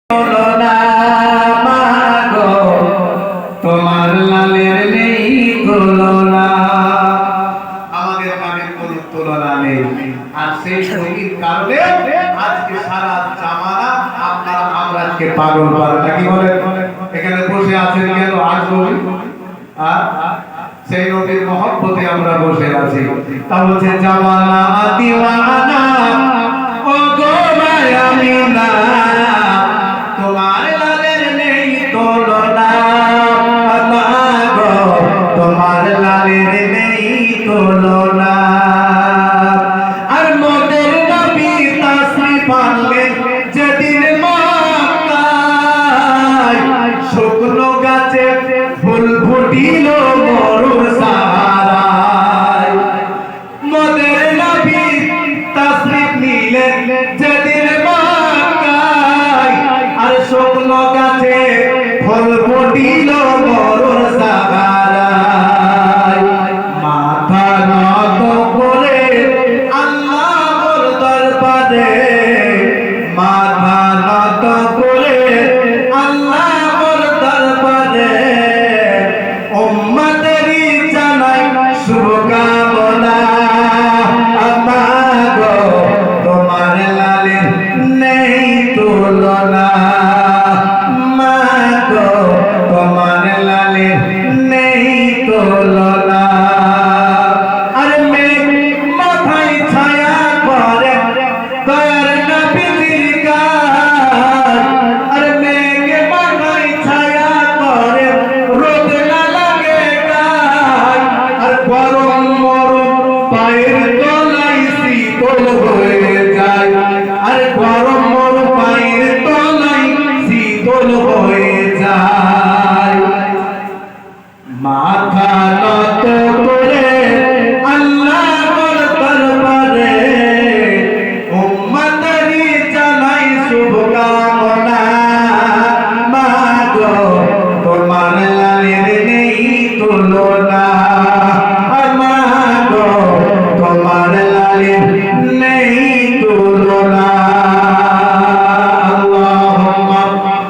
তুলনা মাগো, তোমার লালের নেই তুলনা। আমাদের গানের কোনো তুলনা নেই। আর সেই সঙ্গীত কারণে আজকে সারা জামানা আপনারা আমরা আজকে পাগল পাগল নাকি বলে এখানে বসে আছেন কেন আজ বলি সেই নবীর মহব্বতে আমরা বসে আছি। তা বলছে জামানা দিওয়ানা ও গো মায়ামিনা, তোমার লালের নেই তুলনা মাগো, তোমার লালের নেই তুলনা। আর মোদের নবী তাশরীফ আনলেন যেদিন মক্কায়, শুকনো গাছে ফুল ফুটিল